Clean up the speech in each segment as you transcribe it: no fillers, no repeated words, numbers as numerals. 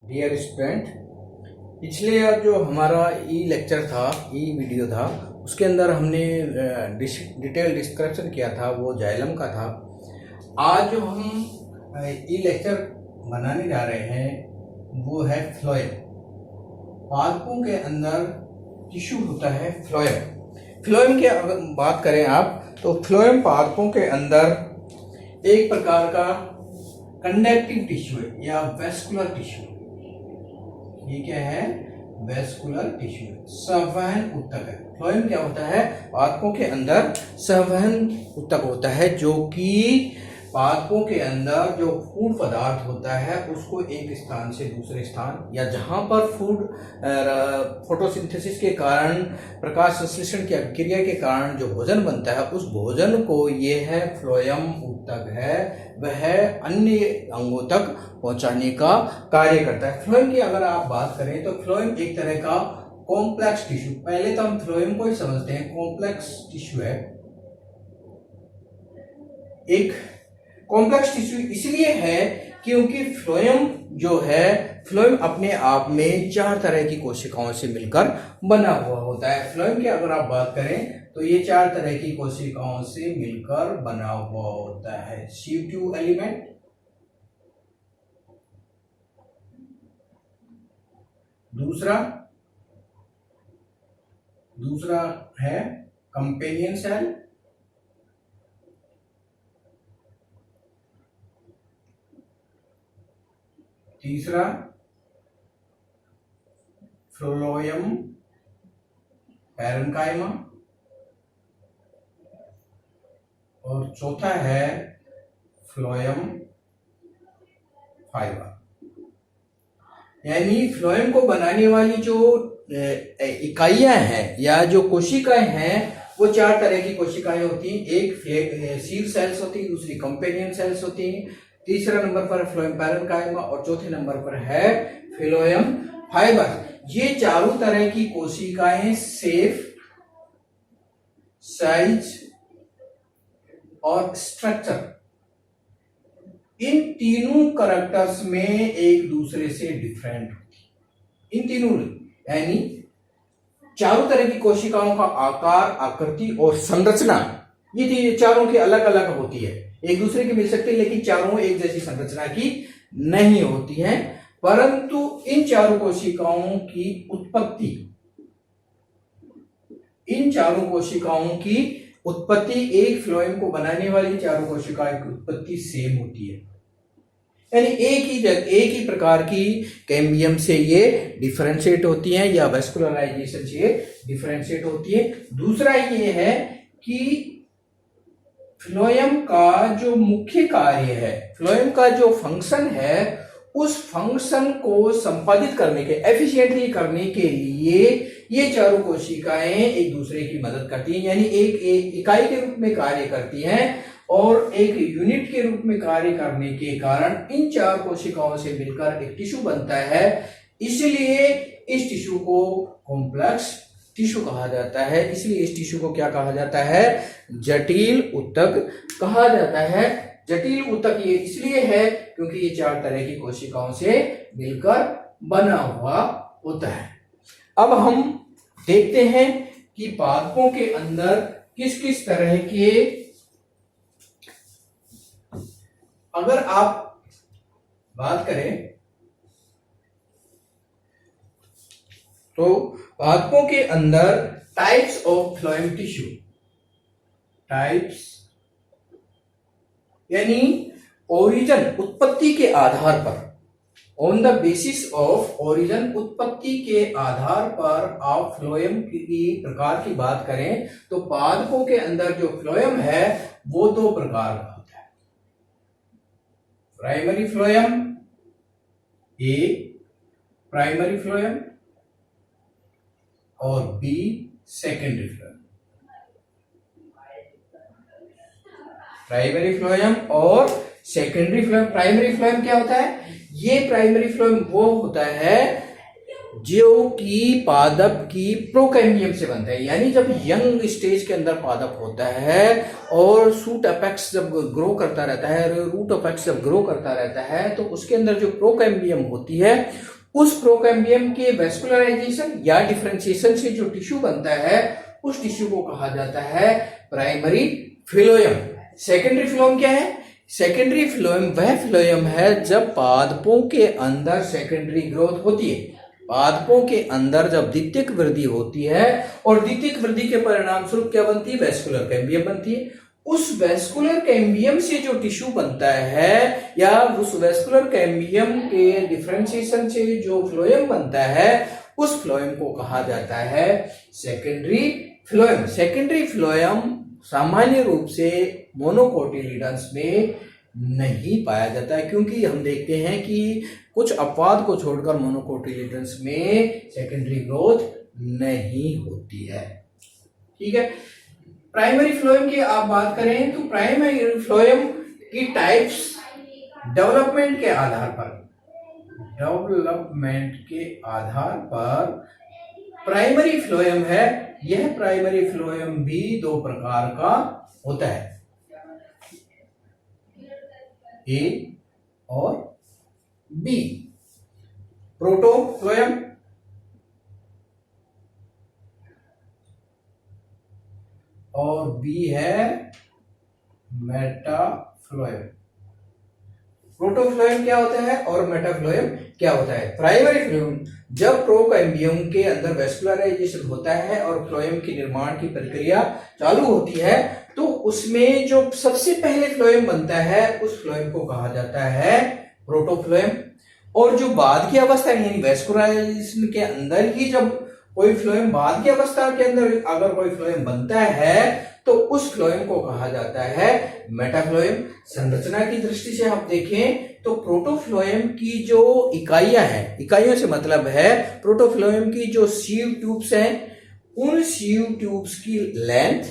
Dear student, पिछले यार जो हमारा ई लेक्चर था, ई वीडियो था, उसके अंदर हमने डिटेल डिस्क्रिप्शन किया था, वो जाइलम का था। आज जो हम ई लेक्चर बनाने जा रहे हैं वो है फ्लोएम। पादपों के अंदर टिश्यू होता है फ्लोएम। फ्लोएम की अगर बात करें आप, तो फ्लोएम पादपों के अंदर एक प्रकार का कंडक्टिव टिश्यू है या वेस्कुलर टिश्यू। ये क्या है? वेस्कुलर टिश्यू, संवहन ऊतक है। फ्लोएम क्या होता है? पादपों के अंदर संवहन ऊतक होता है, जो कि पादपों के अंदर जो फूड पदार्थ होता है उसको एक स्थान से दूसरे स्थान, या जहां पर फूड फोटोसिंथेसिस के कारण, प्रकाश संश्लेषण की अभिक्रिया के कारण जो भोजन बनता है, उस भोजन को ये है फ्लोएम ऊतक है, वह अन्य अंगों तक पहुंचाने का कार्य करता है। फ्लोएम की अगर आप बात करें तो फ्लोएम एक तरह का कॉम्प्लेक्स टिश्यू, पहले तो हम फ्लोएम को ही समझते हैं कॉम्प्लेक्स टिश्यू है। एक कॉम्प्लेक्स टिश्यू इसलिए है क्योंकि फ्लोएम जो है, फ्लोएम अपने आप में 4 तरह की कोशिकाओं से मिलकर बना हुआ होता है। फ्लोएम की अगर आप बात करें तो ये 4 तरह की कोशिकाओं से मिलकर बना हुआ होता है। C2 एलिमेंट, दूसरा है कंपेनियन सेल, तीसरा फ्लोएम पैरेन्काइमा, और चौथा है फ्लोएम फाइबर। यानी फ्लोएम को बनाने वाली जो इकाइयां हैं या जो कोशिकाएं हैं, वो 4 तरह की कोशिकाएं होती हैं। एक सीड सेल्स होती है, दूसरी कंपेनियन सेल्स होती हैं, तीसरा नंबर पर फ्लोएम पैरेन्काइमा और चौथे नंबर पर है फ्लोएम फाइबर। ये चारों तरह की कोशिकाएं शेप, साइज और स्ट्रक्चर, इन तीनों करैक्टर्स में एक दूसरे से डिफरेंट होती। इन तीनों यानी चारों तरह की कोशिकाओं का आकार, आकृति और संरचना, ये चारों की अलग अलग होती है। एक दूसरे की मिल सकती है, लेकिन चारों एक जैसी संरचना की नहीं होती हैं। परंतु इन चारों कोशिकाओं की उत्पत्ति, एक फ्लोएम को बनाने वाली चारों कोशिकाओं की उत्पत्ति सेम होती है। यानी एक ही प्रकार की कैम्बियम से ये डिफरेंशिएट होती हैं, या वेस्कुलराइजेशन से डिफरेंशिएट होती है। दूसरा ये है कि फ्लोएम का जो मुख्य कार्य है, फ्लोएम का जो फंक्शन है, उस फंक्शन को संपादित करने के, एफिशिएंटली करने के लिए ये चारों कोशिकाएं एक दूसरे की मदद करती हैं। यानी एक इकाई के रूप में कार्य करती हैं और एक यूनिट के रूप में कार्य करने के कारण इन 4 कोशिकाओं से मिलकर एक टिश्यू बनता है। इसलिए इस टिश्यू को कॉम्प्लेक्स टिश्यू कहा जाता है। इसलिए इस टिश्यू को क्या कहा जाता है? जटिल ऊतक कहा जाता है। जटिल ऊतक ये इसलिए है क्योंकि ये 4 तरह की कोशिकाओं से मिलकर बना हुआ होता है। अब हम देखते हैं कि पादपों के अंदर किस किस तरह के, अगर आप बात करें तो पादपों के अंदर types of phloem tissue, types यानी ओरिजिन, उत्पत्ति के आधार पर, on the basis of origin, उत्पत्ति के आधार पर आप फ्लोएम की प्रकार की बात करें तो पादपों के अंदर जो फ्लोएम है वो 2 प्रकार का होता है। Primary phloem, A primary phloem, और B secondary phloem. Primary phloem और सेकेंडरी फ्लोएम। प्राइमरी फ्लोएम क्या होता है? ये प्राइमरी फ्लोएम वो होता है जो कि पादप की प्रोकैम्बियम से बनता है। यानी जब यंग स्टेज के अंदर पादप होता है और शूट अपेक्स जब ग्रो करता रहता है, रूट अपेक्स जब ग्रो करता रहता है, तो उसके अंदर जो प्रोकैम्बियम होती है उस प्रोकैम्बियम के वेस्कुलराइजेशन या डिफरेंशिएशन से जो टिश्यू बनता है उस टिश्यू को कहा जाता है प्राइमरी फ्लोएम। सेकेंडरी फ्लोएम क्या है? सेकेंडरी फ्लोएम वह फ्लोएम है जब पादपों के अंदर सेकेंडरी ग्रोथ होती है, पादपों के अंदर जब द्वितीयक वृद्धि होती है और द्वितीयक वृद्धि के परिणाम स्वरूप क्या बनती है? वेस्कुलर कैम्बियम बनती है। उस वेस्कुलर कैम्बियम से जो टिश्यू बनता है या उस वेस्कुलर कैम्बियम के डिफरेंशिएशन से जो फ्लोएम बनता है उस फ्लोएम को कहा जाता है सेकेंडरी फ्लोएम। सेकेंडरी फ्लोएम सामान्य रूप से मोनोकोटिलीडन्स में नहीं पाया जाता है, क्योंकि हम देखते हैं कि कुछ अपवाद को छोड़कर मोनोकोटिलीडन्स में सेकेंडरी ग्रोथ नहीं होती है। ठीक है। प्राइमरी फ्लोएम की आप बात करें तो प्राइमरी फ्लोएम की टाइप्स डेवलपमेंट के आधार पर प्राइमरी फ्लोएम है। यह प्राइमरी फ्लोएम भी दो प्रकार का होता है, ए और बी। प्रोटोफ्लोएम और बी है मेटाफ्लोएम। प्रोटोफ्लोएम क्या होता है और मेटाफ्लोएम क्या होता है? प्राइमरी फ्लोएम जब प्रोकैम्बियम के अंदर वेस्कुलराइजेशन होता है और फ्लोएम के निर्माण की प्रक्रिया चालू होती है तो उसमें जो सबसे पहले फ्लोएम बनता है उस फ्लोएम को कहा जाता है प्रोटोफ्लोएम। और जो बाद की अवस्था यानी वेस्कुलराइजेशन के अंदर ही जब कोई फ्लोएम, बाद की अवस्था के अंदर अगर कोई फ्लोएम बनता है तो उस फ्लोएम को कहा जाता है मेटाफ्लोएम। संरचना की दृष्टि से आप देखें तो प्रोटोफ्लोएम की जो इकाइयां हैं, इकाइयों से मतलब है प्रोटोफ्लोएम की जो सीव ट्यूब्स हैं उन सीव ट्यूब्स की लेंथ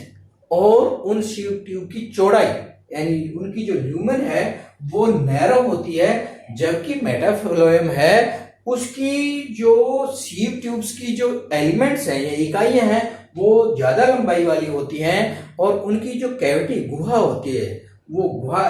और उन सीव ट्यूब की चौड़ाई यानी उनकी जो ल्यूमेन है वो नैरो होती है, जबकि मेटाफ्लोएम है उसकी जो सीव ट्यूब्स की जो एलिमेंट्स हैं या इकाइयां हैं वो ज्यादा लंबाई वाली होती हैं और उनकी जो कैविटी गुहा होती है वो गुहा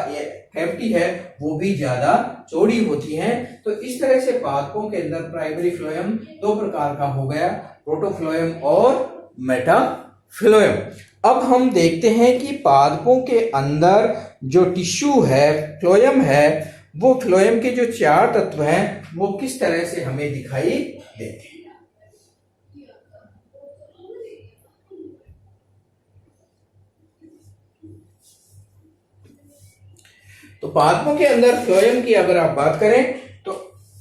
कैविटी है वो भी ज्यादा चौड़ी होती है। तो इस तरह से पादपों के अंदर प्राइमरी फ्लोएम दो प्रकार का हो गया, प्रोटोफ्लोएम और मेटाफ्लोएम। अब हम देखते हैं कि पादपों के अंदर जो टिश्यू है, फ्लोएम है, वो फ्लोएम के जो चार तत्व हैं वो किस तरह से हमें दिखाई देते हैं। तो पादपों के अंदर फ्लोएम की अगर आप बात करें तो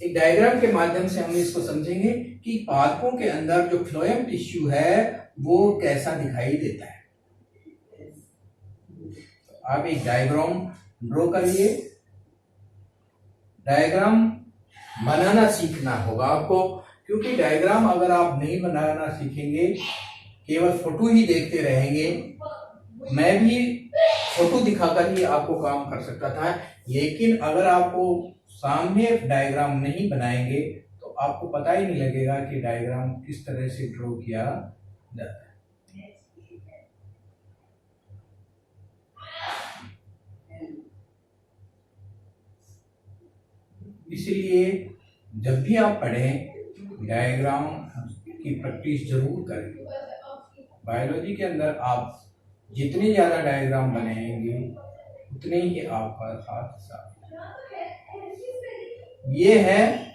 एक डायग्राम के माध्यम से हम इसको समझेंगे कि पादपों के अंदर जो फ्लोएम टिश्यू है वो कैसा दिखाई देता है। आप एक डायग्राम ड्रॉ करिए। डायग्राम बनाना सीखना होगा आपको, क्योंकि डायग्राम अगर आप नहीं बनाना सीखेंगे, केवल फोटो ही देखते रहेंगे, मैं भी फोटो दिखाकर ही आपको काम कर सकता था, लेकिन अगर आपको सामने डायग्राम नहीं बनाएंगे तो आपको पता ही नहीं लगेगा कि डायग्राम किस तरह से ड्रॉ किया जाता है। इसलिए जब भी आप पढ़ें डायग्राम की प्रैक्टिस जरूर करें। बायोलॉजी के अंदर आप जितने ज्यादा डायग्राम बनाएंगे उतने ही आपका हाथ साफ। ये है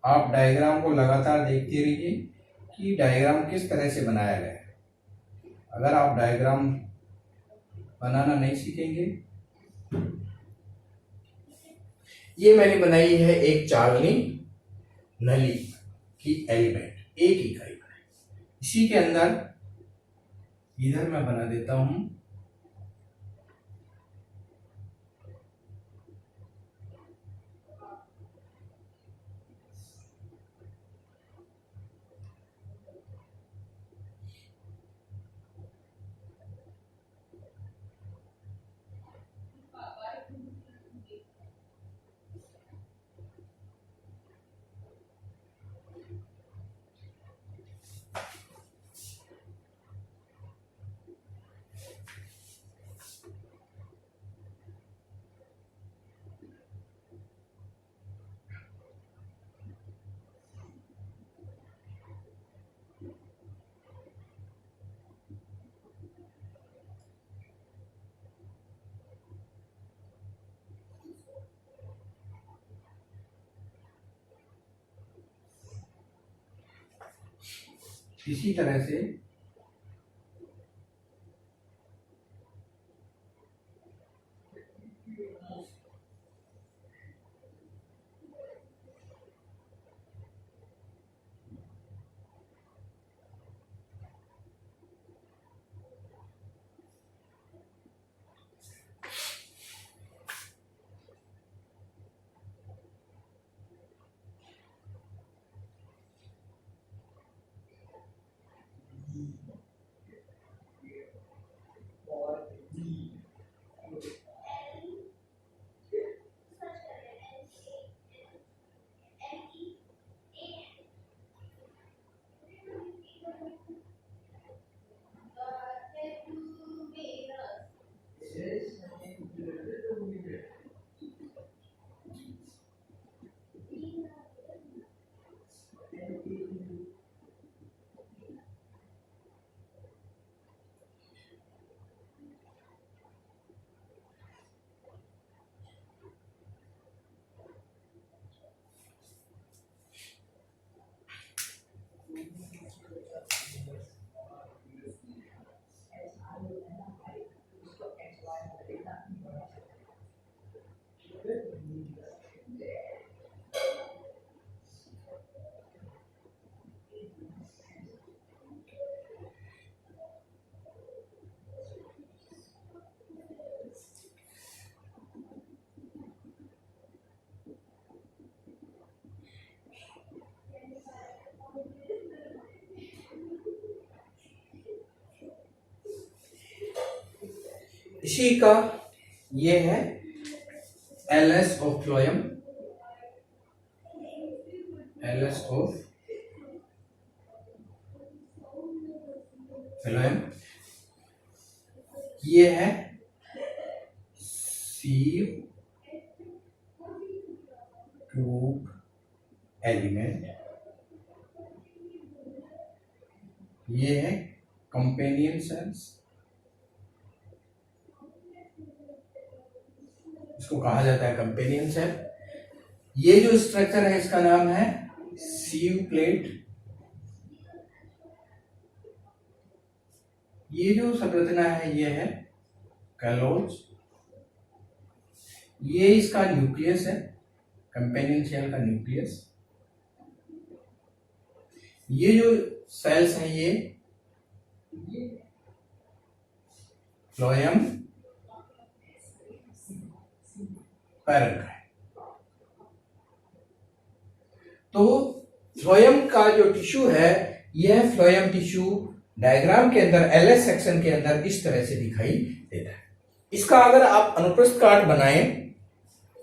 आप डायग्राम को लगातार देखते रहिए कि डायग्राम किस तरह से बनाया गया है। अगर आप डायग्राम बनाना नहीं सीखेंगे, ये मैंने बनाई है एक चालनी नली की एलिमेंट, एक इकाई बनाई। इसी के अंदर इधर मैं बना देता हूं इसी तरह से। इसी का ये है LS of phloem, LS of phloem. ये है सीव ट्यूब एलिमेंट, ये है कंपेनियन सेल्स, इसको कहा जाता है कंपेनियन सेल। ये जो स्ट्रक्चर है इसका नाम है सीव प्लेट। ये जो संरचना है ये है कैलोज। ये इसका न्यूक्लियस है, कंपेनियन सेल का न्यूक्लियस। ये जो सेल्स हैं ये फ्लोएम पैरेंट है। तो फ्लोएम का जो टिश्यू है यह फ्लोएम टिश्यू डायग्राम के अंदर एलएस सेक्शन के अंदर इस तरह से दिखाई देता है। इसका अगर आप अनुप्रस्थ काट बनाएं,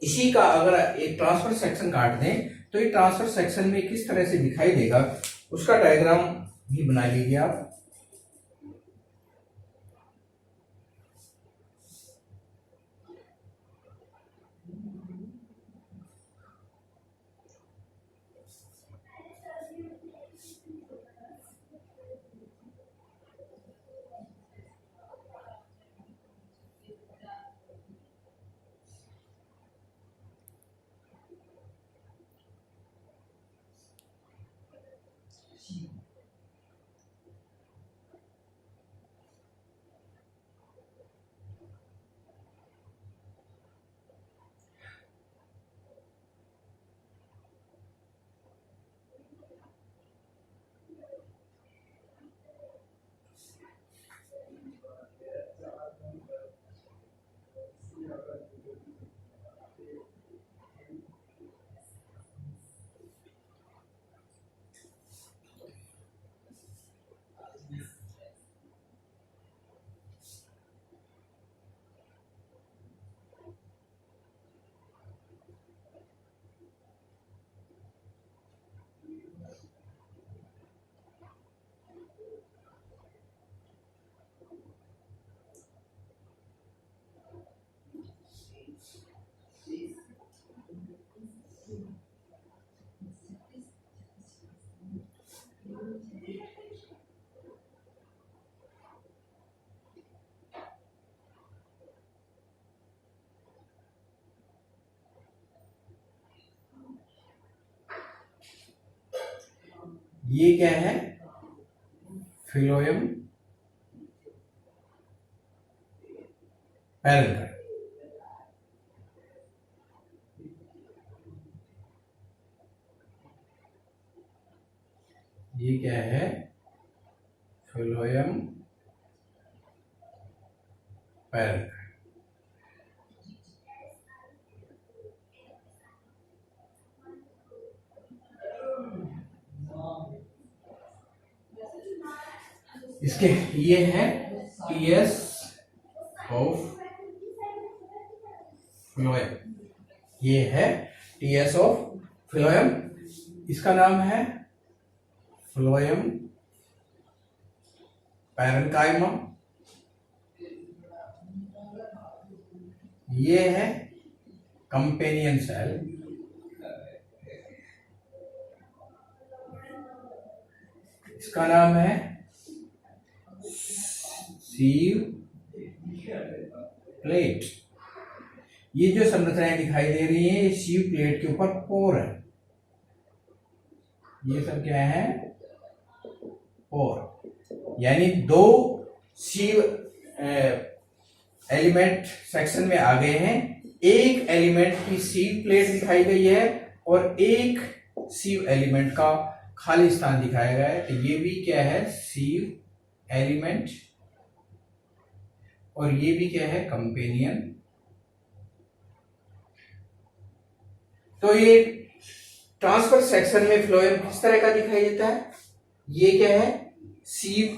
इसी का अगर एक ट्रांसफर सेक्शन काट दें तो ये ट्रांसफर सेक्शन में किस तरह से दिखाई देगा उसका डायग्राम भी बना लीजिए आप। ये क्या है? Phloem parenchyma. ये क्या है? Phloem parenchyma. इसके ये है टीएस ऑफ फ्लोएम, ये है टीएस ऑफ फ्लोएम। इसका नाम है फ्लोएम पैरेन्काइमा। ये है कंपेनियन सेल। इसका नाम है सीव प्लेट। ये जो संरचनाएं दिखाई दे रही है, ये सीव प्लेट के ऊपर पोर है। ये सब क्या है? पोर। यानी दो सीव एलिमेंट सेक्शन में आ गए हैं। एक एलिमेंट की सीव प्लेट दिखाई गई है और एक सीव एलिमेंट का खाली स्थान दिखाया गया है। तो ये भी क्या है? सीव एलिमेंट। और ये भी क्या है? कंपेनियन। तो ये ट्रांसफर सेक्शन में फ्लोएम किस तरह का दिखाई देता है? ये क्या है? सीव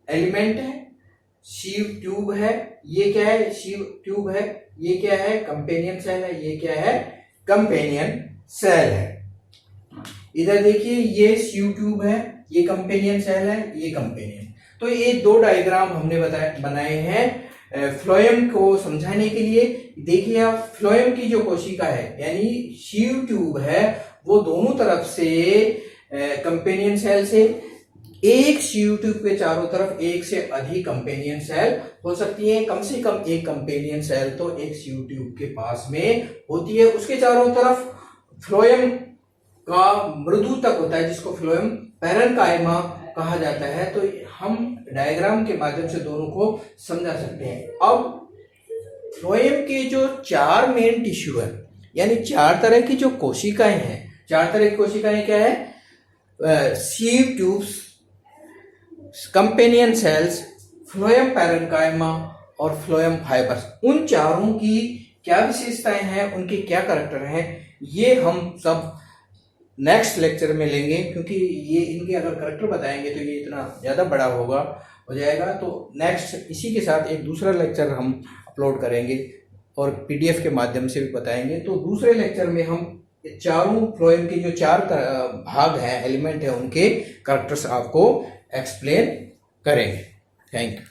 एलिमेंट है, सीव ट्यूब है। ये क्या है? सीव ट्यूब है। ये क्या है? कंपेनियन सेल है। ये क्या है? कंपेनियन सेल है। इधर देखिए, ये सीव ट्यूब है, ये कंपेनियन सेल है, ये कंपेनियन। तो ये दो डायग्राम हमने बनाए हैं फ्लोएम को समझाने के लिए। देखिए आप, फ्लोएम की जो कोशिका है यानी सीव ट्यूब है, वो दोनों तरफ से कंपेनियन सेल से, एक सीव ट्यूब के चारों तरफ एक से अधिक कंपेनियन सेल हो सकती है। कम से कम एक कंपेनियन सेल तो एक सीव ट्यूब के पास में होती है। उसके चारों तरफ फ्लोएम का मृदु तक होता है, जिसको फ्लोएम पैरेन्काइमा कहा जाता है। तो हम डायग्राम के माध्यम से दोनों को समझा सकते हैं। अब फ्लोएम के जो चार मेन टिश्यू है, यानी चार तरह की जो कोशिकाएं हैं, चार तरह की कोशिकाएं क्या है? Sieve tubes, companion cells, phloem parenchyma और फ्लोएम फाइबर्स। उन चारों की क्या विशेषताएं हैं, उनके क्या कैरेक्टर हैं, ये हम सब नेक्स्ट लेक्चर में लेंगे। क्योंकि ये इनके अगर कैरेक्टर बताएंगे तो ये इतना ज़्यादा बड़ा हो जाएगा। तो नेक्स्ट इसी के साथ एक दूसरा लेक्चर हम अपलोड करेंगे और पीडीएफ के माध्यम से भी बताएंगे। तो दूसरे लेक्चर में हम चारों फ्लोएम के जो चार भाग हैं, एलिमेंट है, उनके कैरेक्टर्स आपको एक्सप्लेन करेंगे। Thank you.